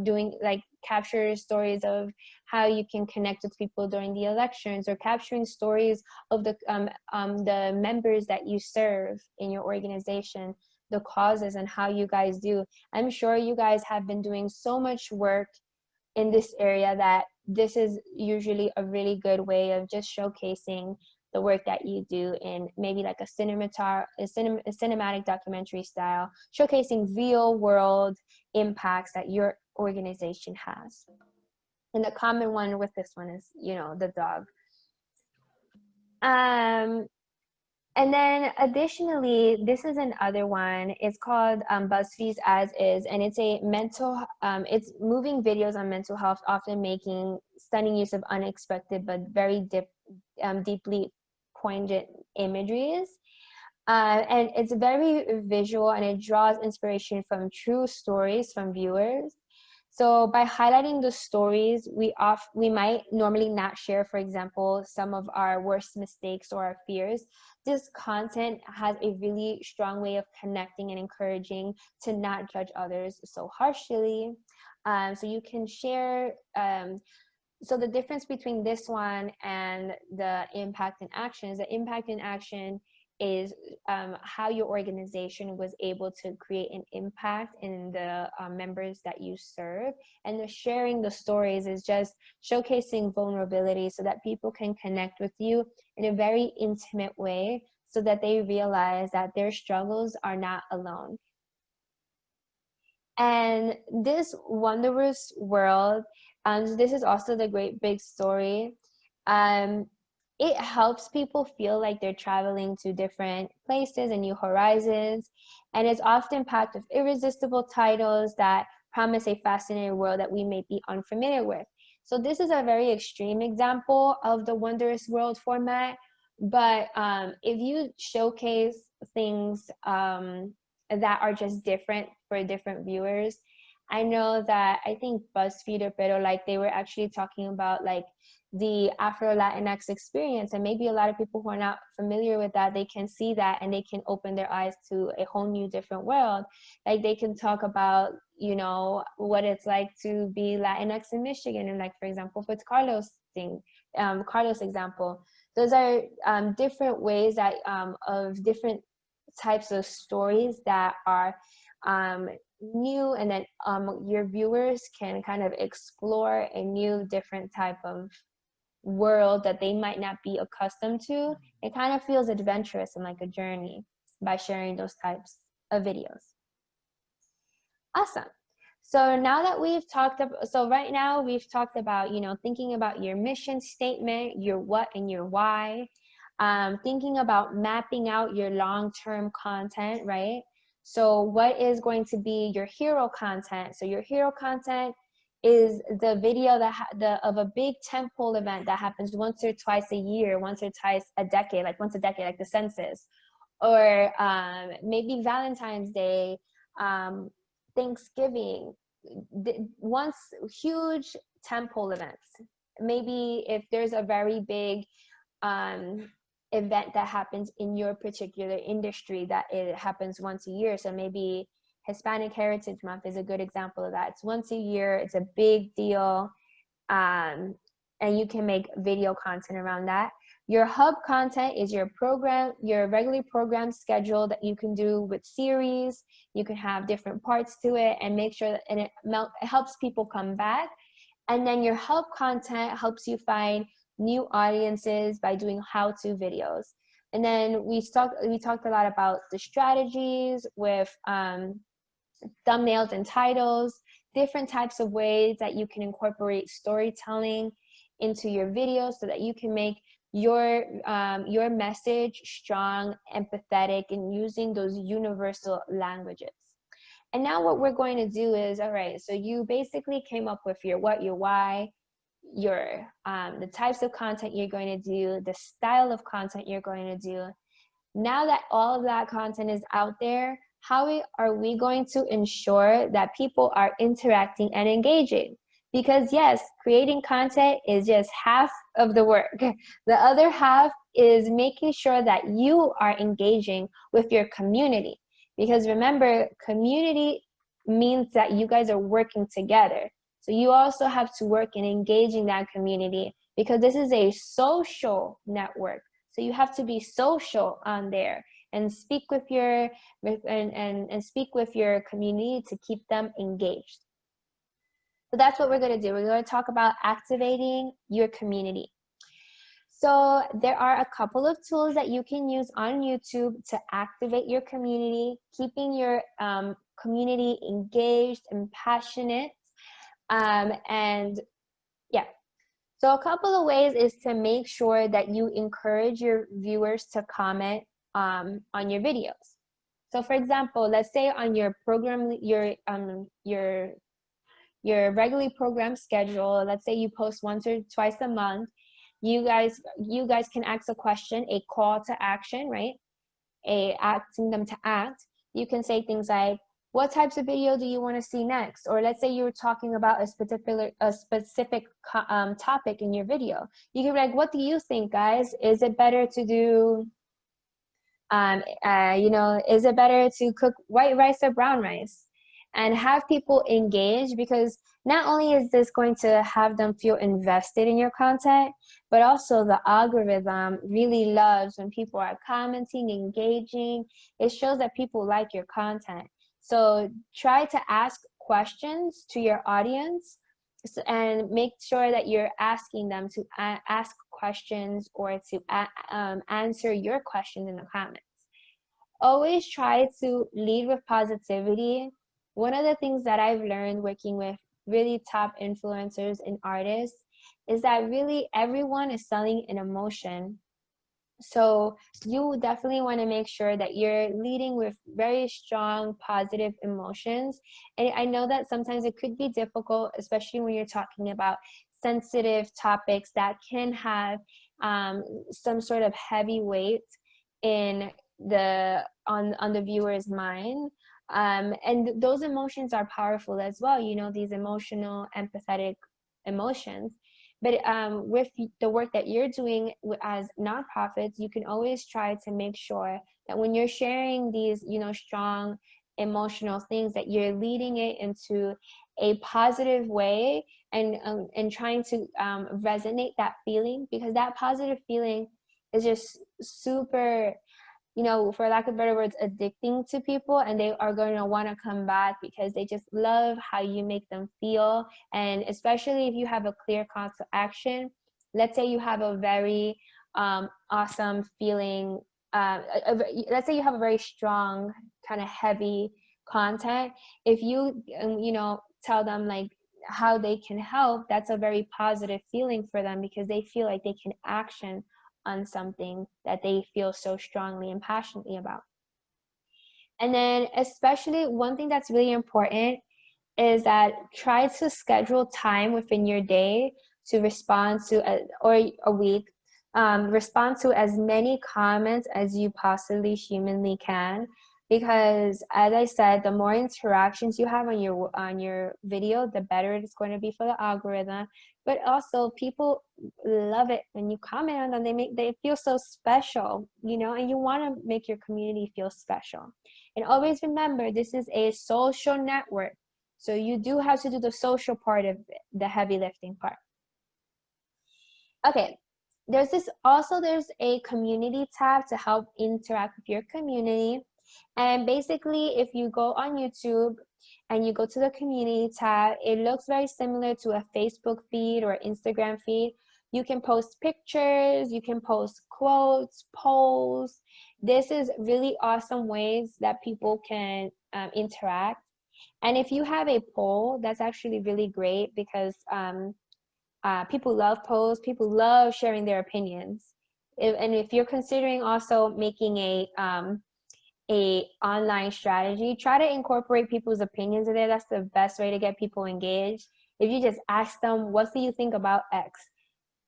doing capture stories of how you can connect with people during the elections, or capturing stories of the members that you serve in your organization, the causes and how you guys do. I'm sure you guys have been doing so much work in this area that this is usually a really good way of just showcasing the work that you do in maybe like a cinematic documentary style, showcasing real world impacts that your organization has. And the common one with this one is, the dog. And then additionally, this is another one. It's called Buzzfeed's As Is, and it's it's moving videos on mental health, often making stunning use of unexpected but very deeply poignant imageries. And it's very visual, and it draws inspiration from true stories from viewers. So by highlighting the stories, we might normally not share, for example, some of our worst mistakes or our fears. This content has a really strong way of connecting and encouraging to not judge others so harshly. So you can share, so the difference between this one and the impact and action is the impact and action is how your organization was able to create an impact in the members that you serve. And the sharing the stories is just showcasing vulnerability so that people can connect with you in a very intimate way, so that they realize that their struggles are not alone. And this wondrous world, this is also the great big story. it helps people feel like they're traveling to different places and new horizons. And it's often packed with irresistible titles that promise a fascinating world that we may be unfamiliar with. So this is a very extreme example of the Wondrous World format. But if you showcase things that are just different for different viewers, I know that I think Buzzfeed or Pero, like, they were actually talking about like the Afro-Latinx experience, and maybe a lot of people who are not familiar with that, they can see that and they can open their eyes to a whole new different world. Like, they can talk about, you know, what it's like to be Latinx in Michigan, and like, for example, with Carlos thing, Carlos example, those are different ways that of different types of stories that are new, and then your viewers can kind of explore a new different type of world that they might not be accustomed to. It kind of feels adventurous and like a journey by sharing those types of videos. Awesome. So now that we've talked about, so right now we've talked about, you know, thinking about your mission statement, your what and your why, thinking about mapping out your long-term content, right? So what is going to be your hero content? So your hero content is the video that of a big tentpole event that happens once or twice a year, once or twice a decade, like once a decade, like the census, or maybe Valentine's Day, Thanksgiving, once huge tentpole events. Maybe if there's a very big event that happens in your particular industry that it happens once a year. So maybe Hispanic Heritage Month is a good example of that. It's once a year, it's a big deal, and you can make video content around that. Your hub content is your program, your regularly programmed schedule that you can do with series. You can have different parts to it and make sure that it helps people come back. And then your hub content helps you find new audiences by doing how-to videos. And then we talked a lot about the strategies with thumbnails and titles, different types of ways that you can incorporate storytelling into your videos so that you can make your message strong, empathetic, and using those universal languages. And now what we're going to do is, all right, so you basically came up with your what, your why, your the types of content you're going to do, the style of content you're going to do. Now that all of that content is out there, how are we going to ensure that people are interacting and engaging? Because yes, creating content is just half of the work. The other half is making sure that you are engaging with your community. Because remember, community means that you guys are working together. So you also have to work in engaging that community, because this is a social network. So you have to be social on there and speak with your and speak with your community to keep them engaged. So that's what we're going to do. We're going to talk about activating your community. So there are a couple of tools that you can use on YouTube to activate your community, keeping your community engaged and passionate. And yeah, so a couple of ways is to make sure that you encourage your viewers to comment on your videos. So for example, let's say on your program, your regularly programmed schedule, let's say you post once or twice a month, you guys can ask a question, a call to action, right? Asking them to act. You can say things like, what types of video do you want to see next? Or let's say you're talking about a specific topic in your video. You can be like, what do you think, guys? Is it better to do, is it better to cook white rice or brown rice? And have people engage, because not only is this going to have them feel invested in your content, but also the algorithm really loves when people are commenting, engaging. It shows that people like your content. So try to ask questions to your audience and make sure that you're asking them to ask questions or to answer your questions in the comments. Always try to lead with positivity. One of the things that I've learned working with really top influencers and artists is that really everyone is selling an emotion. So you definitely want to make sure that you're leading with very strong positive emotions. And I know that sometimes it could be difficult, especially when you're talking about sensitive topics that can have some sort of heavy weight in on the viewer's mind. And those emotions are powerful as well, you know, these emotional, empathetic emotions. But with the work that you're doing as nonprofits, you can always try to make sure that when you're sharing these, you know, strong emotional things, that you're leading it into a positive way, and trying to resonate that feeling, because that positive feeling is just super, you know, for lack of better words, addicting to people, and they are going to want to come back because they just love how you make them feel. And especially if you have a clear call to action, let's say you have a very awesome feeling, let's say you have a very strong kind of heavy content. If you you know, tell them like how they can help, that's a very positive feeling for them, because they feel like they can action on something that they feel so strongly and passionately about. And then especially one thing that's really important is that try to schedule time within your day to respond to, or a week, respond to as many comments as you possibly humanly can. Because as I said, the more interactions you have on your video, the better it's going to be for the algorithm. But also people love it when you comment on them. They feel so special, you know, and you want to make your community feel special. And always remember, this is a social network. So you do have to do the social part of it, the heavy lifting part. Okay, there's a community tab to help interact with your community. And basically, if you go on YouTube and you go to the community tab, it looks very similar to a Facebook feed or Instagram feed. You can post pictures, you can post quotes, polls. This is really awesome ways that people can interact. And if you have a poll, that's actually really great, because people love polls, people love sharing their opinions. And if you're considering also making a online strategy, try to incorporate people's opinions in there. That's the best way to get people engaged. If you just ask them, what do you think about X?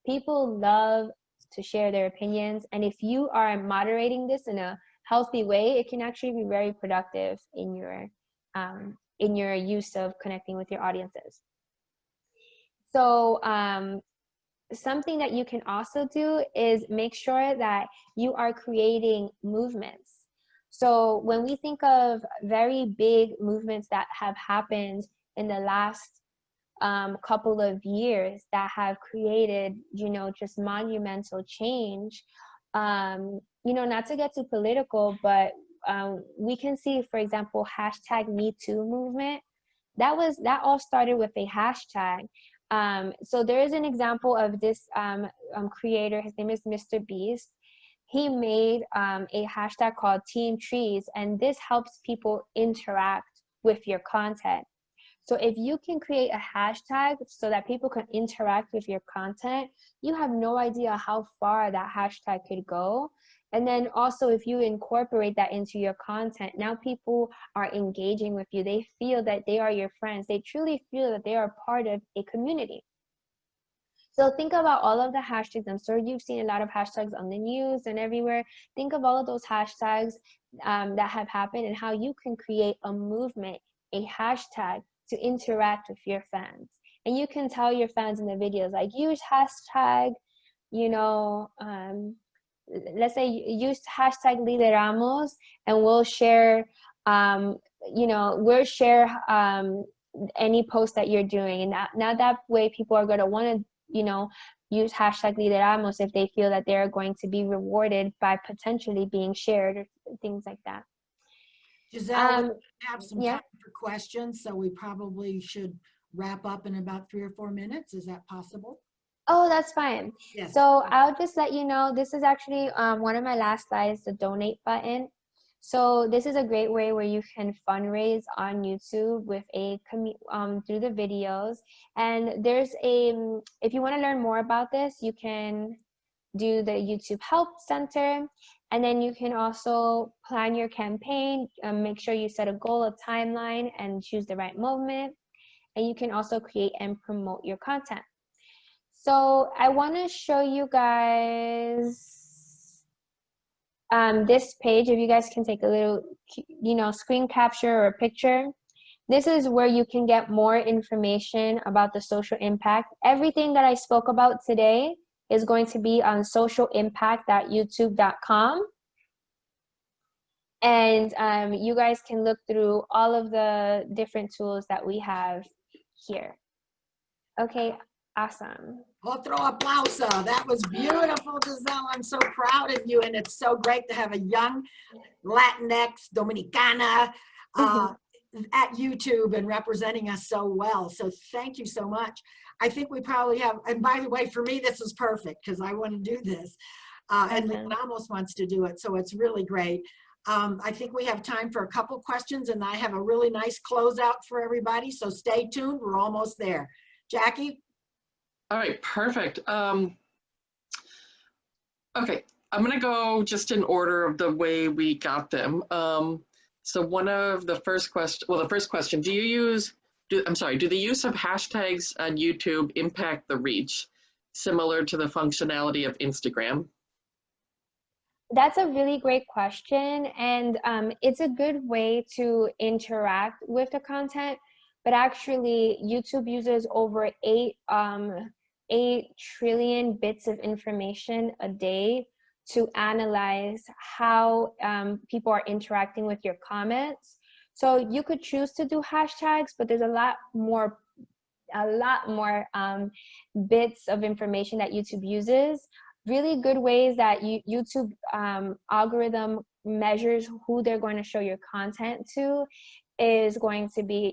People love to share their opinions. And if you are moderating this in a healthy way, it can actually be very productive in your use of connecting with your audiences. So something that you can also do is make sure that you are creating movements. So when we think of very big movements that have happened in the last couple of years that have created, you know, just monumental change, you know, not to get too political, but we can see, for example, #MeToo movement. That all started with a hashtag. So there is an example of this creator. His name is Mr. Beast. He made a hashtag called Team Trees, and this helps people interact with your content. So if you can create a hashtag so that people can interact with your content, you have no idea how far that hashtag could go. And then also, if you incorporate that into your content, now people are engaging with you. They feel that they are your friends. They truly feel that they are part of a community. So think about all of the hashtags. I'm sure you've seen a lot of hashtags on the news and everywhere. Think of all of those hashtags that have happened, and how you can create a movement, a hashtag to interact with your fans. And you can tell your fans in the videos, like, use hashtag, you know, let's say use hashtag Lideramos, and we'll share, you know, we'll share any post that you're doing. And now that way people are going to want to, you know, use hashtag Lideramos if they feel that they're going to be rewarded by potentially being shared, or things like that. Gisselle, we have some yeah. time for questions, so we probably should wrap up in about 3 or 4 minutes. Is that possible? Oh, that's fine. Yes. So I'll just let you know, this is actually one of my last slides, the donate button. So this is a great way where you can fundraise on YouTube with through the videos. And there's if you want to learn more about this, you can do the YouTube Help Center. And then you can also plan your campaign, make sure you set a goal, a timeline, and choose the right moment. And you can also create and promote your content. So I want to show you guys this page. If you guys can take a little, screen capture or a picture. This is where you can get more information about the social impact. Everything that I spoke about today is going to be on socialimpact.youtube.com. And you guys can look through all of the different tools that we have here. Okay, awesome. Otro aplauso. That was beautiful, Gisselle. I'm so proud of you, and it's so great to have a young Latinx Dominicana at YouTube and representing us so well. So thank you so much. I think we probably have, and by the way, for me, this is perfect because I want to do this. And Lideramos wants to do it, so it's really great. I think we have time for a couple questions, and I have a really nice closeout for everybody, so stay tuned. We're almost there. Jackie? All right, perfect. Okay, I'm gonna go just in order of the way we got them. So one of the first question, well, the first question, do the use of hashtags on YouTube impact the reach, similar to the functionality of Instagram? That's a really great question, and it's a good way to interact with the content, but actually YouTube uses over 8 trillion bits of information a day to analyze how people are interacting with your comments. So you could choose to do hashtags, but there's a lot more bits of information that YouTube uses. Really good ways that YouTube algorithm measures who they're going to show your content to is going to be,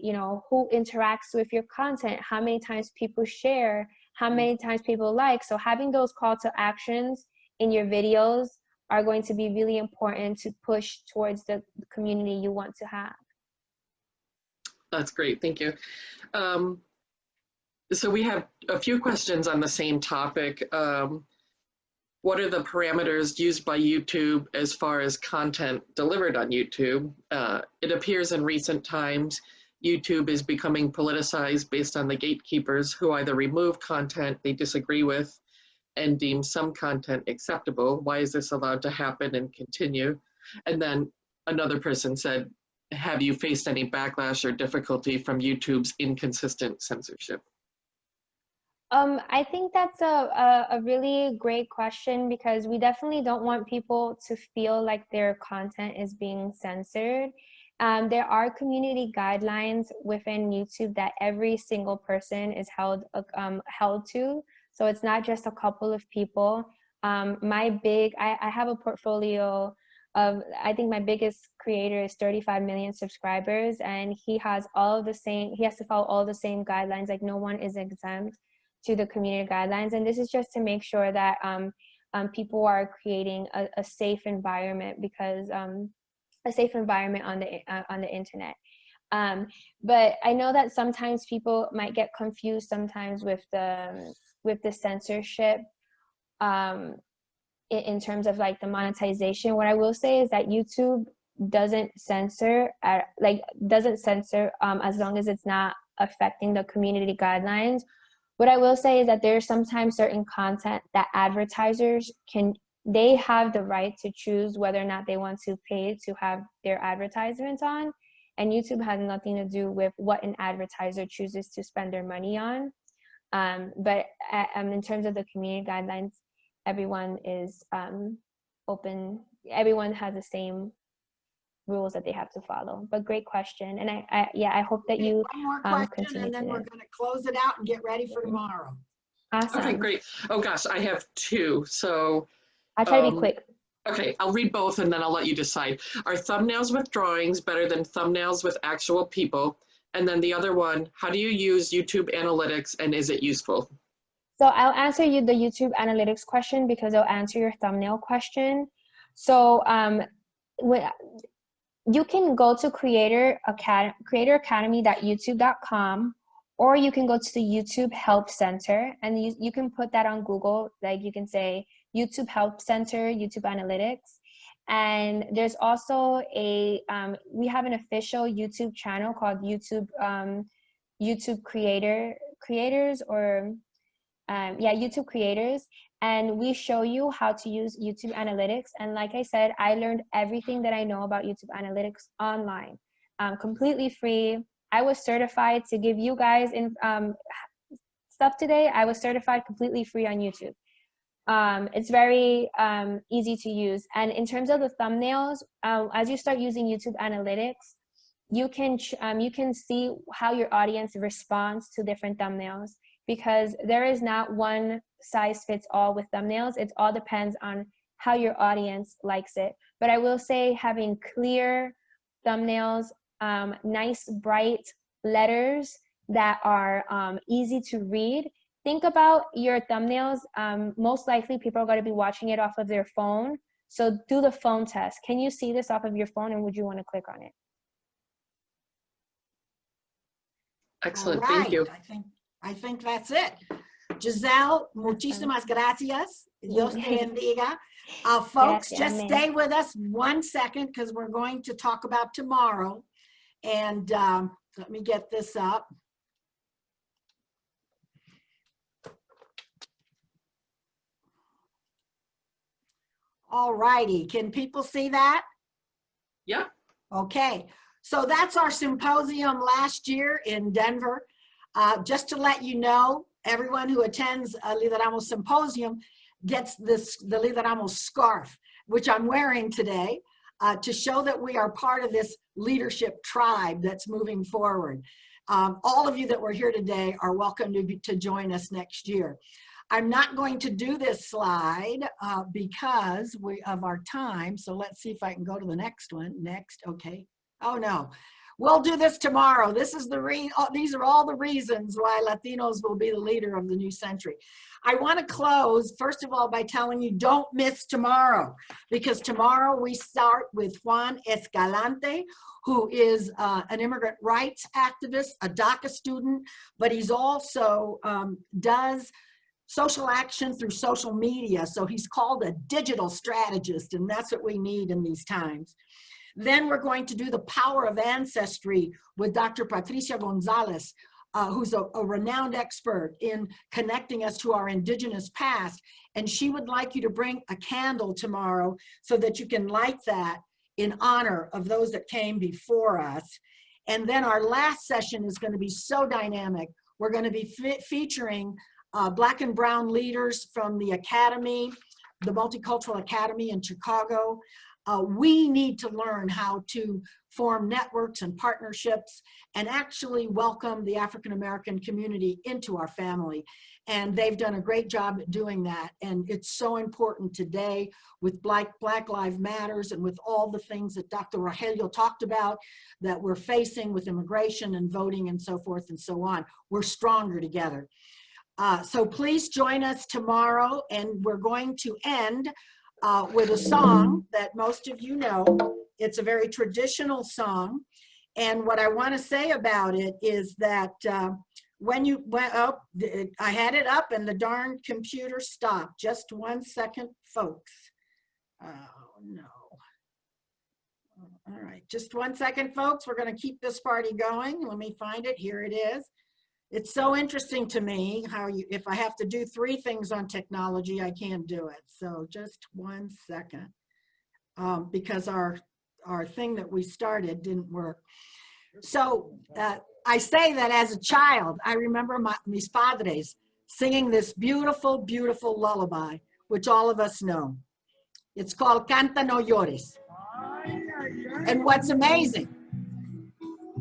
who interacts with your content, how many times people share, how many times people like. So having those call to actions in your videos are going to be really important to push towards the community you want to have. That's great, thank you. So we have a few questions on the same topic. What are the parameters used by YouTube as far as content delivered on YouTube? It appears in recent times, YouTube is becoming politicized based on the gatekeepers who either remove content they disagree with and deem some content acceptable. Why is this allowed to happen and continue? And then another person said, have you faced any backlash or difficulty from YouTube's inconsistent censorship? I think that's a really great question, because we definitely don't want people to feel like their content is being censored. There are community guidelines within YouTube that every single person is held to. So it's not just a couple of people. I have a portfolio of, I think my biggest creator is 35 million subscribers, and he has he has to follow all the same guidelines. Like, no one is exempt to the community guidelines. And this is just to make sure that people are creating a safe environment, because a safe environment on the internet. But I know that sometimes people might get confused sometimes with the censorship in terms of like the monetization. What I will say is that YouTube doesn't censor as long as it's not affecting the community guidelines. What I will say is that there's sometimes certain content that advertisers they have the right to choose whether or not they want to pay to have their advertisements on. And YouTube has nothing to do with what an advertiser chooses to spend their money on. But in terms of the community guidelines, everyone is open. Everyone has the same rules that they have to follow. But great question, and I hope that you one more question, and then we're going to close it out and get ready for tomorrow. Awesome. Okay, great. Oh gosh, I have 2. So I'll try to be quick. Okay, I'll read both and then I'll let you decide. Are thumbnails with drawings better than thumbnails with actual people? And then the other one, how do you use YouTube analytics and is it useful? So I'll answer you the YouTube analytics question because I'll answer your thumbnail question. So you can go to creatoracademy.youtube.com, or you can go to the YouTube Help Center, and you can put that on Google. Like you can say YouTube Help Center, YouTube Analytics. And there's also we have an official YouTube channel called YouTube Creators, or YouTube Creators. And we show you how to use YouTube Analytics. And like I said, I learned everything that I know about YouTube Analytics online, completely free. I was certified to give you guys stuff today. I was certified completely free on YouTube. It's very easy to use. And in terms of the thumbnails, as you start using YouTube Analytics, you can see how your audience responds to different thumbnails, because there is not one size fits all with thumbnails. It all depends on how your audience likes it. But I will say having clear thumbnails, nice bright letters that are easy to read. Think about your thumbnails. Most likely people are going to be watching it off of their phone. So do the phone test. Can you see this off of your phone, and would you want to click on it? Excellent, All right. thank you. I think that's it. Gisselle, muchísimas gracias. Dios te bendiga. Folks, Gracias, just amen. stay with us 1 second, because we're going to talk about tomorrow. And let me get this up. All righty. Can people see that? Yeah. Okay. So that's our symposium last year in Denver. Just to let you know, everyone who attends Lideramos Symposium gets the Lideramos scarf, which I'm wearing today, to show that we are part of this leadership tribe that's moving forward. All of you that were here today are welcome to join us next year. I'm not going to do this slide because of our time. So let's see if I can go to the next one. Next, okay. Oh no, we'll do this tomorrow. This is these are all the reasons why Latinos will be the leader of the new century. I want to close, first of all, by telling you don't miss tomorrow, because tomorrow we start with Juan Escalante, who is an immigrant rights activist, a DACA student, but he's also does social action through social media. So he's called a digital strategist, and that's what we need in these times. Then we're going to do the power of ancestry with Dr. Patricia Gonzalez, who's a renowned expert in connecting us to our indigenous past. And she would like you to bring a candle tomorrow so that you can light that in honor of those that came before us. And then our last session is going to be so dynamic. We're going to be featuring Black and Brown leaders from the Academy, the Multicultural Academy in Chicago. We need to learn how to form networks and partnerships and actually welcome the African American community into our family. And they've done a great job at doing that. And it's so important today with Black Lives Matters and with all the things that Dr. Rogelio talked about that we're facing with immigration and voting and so forth and so on. We're stronger together. So please join us tomorrow, and we're going to end with a song that most of you know. It's a very traditional song. And what I want to say about it is that when you went up, I had it up and the darn computer stopped. Just 1 second, folks. Oh, no. All right, just 1 second, folks. We're going to keep this party going. Let me find it. Here it is. It's so interesting to me how if I have to do 3 things on technology, I can't do it. So just 1 second, because our thing that we started didn't work. So I say that as a child, I remember mis padres singing this beautiful, beautiful lullaby, which all of us know. It's called Canta No Llores. And what's amazing,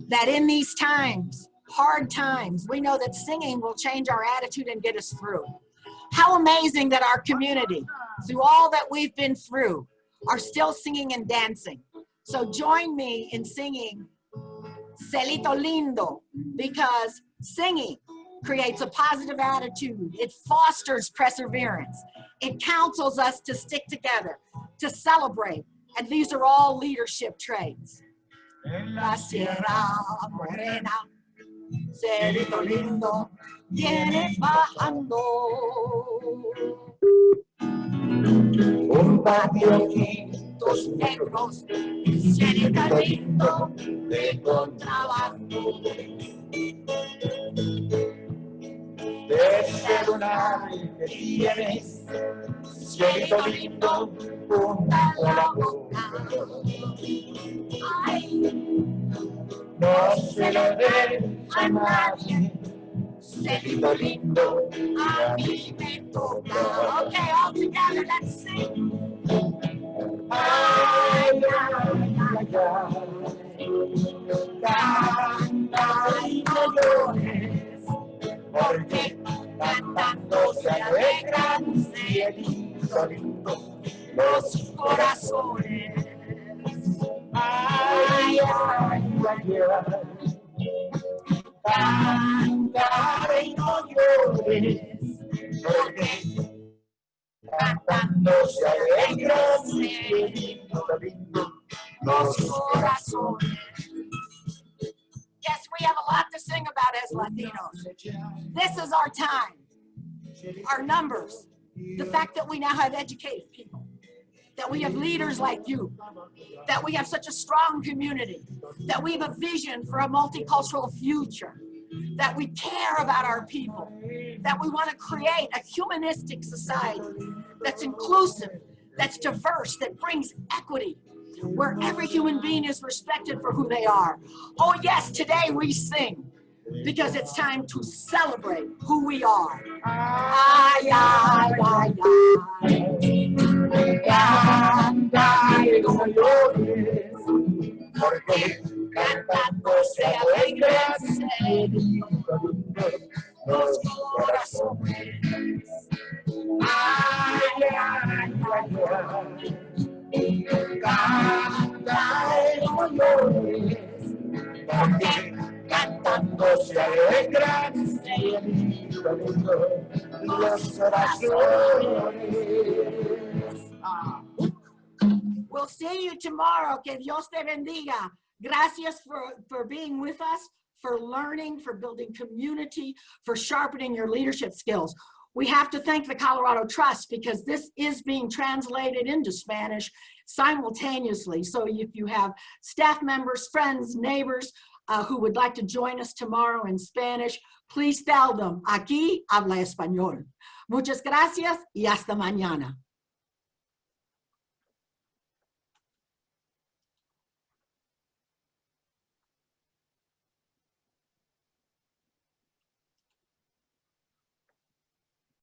that in these times, hard times, we know that singing will change our attitude and get us through. How amazing that our community, through all that we've been through, are still singing and dancing. So join me in singing Celito Lindo, because singing creates a positive attitude. It fosters perseverance. It counsels us to stick together, to celebrate. And these are all leadership traits. la Sierra Morena, cerito lindo, viene bajando. Un patio de ojitos negros, cielito lindo de contrabando. Ese lunar que tienes, cielito lindo, punta la boca. Ay, no se lo dé a nadie, cielito lindo, a mí me toca. Okay, all together, let's sing. Ay, ay, ay, ay, canta y no llores, porque cantando se alegran, cielito lindo, los corazones. Ay, ay, ay, ay, canta y no llores, porque cantando se alegran, cielito lindo, los corazones. Yes, we have a lot to sing about as Latinos. This is our time, our numbers, the fact that we now have educated people, that we have leaders like you, that we have such a strong community, that we have a vision for a multicultural future, that we care about our people, that we want to create a humanistic society that's inclusive, that's diverse, that brings equity, where every human being is respected for who they are. Oh yes, today we sing because it's time to celebrate who we are. Ay, ay, ay, ay. Canta y no llores, porque cantando se alegran, los corazones. Ay, ay, ay, ay. Canta y no llores, porque cantando se alegran, los corazones. We'll see you tomorrow. Que Dios te bendiga. Gracias for being with us, for learning, for building community, for sharpening your leadership skills. We have to thank the Colorado Trust because this is being translated into Spanish simultaneously. So if you have staff members, friends, neighbors who would like to join us tomorrow in Spanish, please tell them, aquí habla español. Muchas gracias y hasta mañana.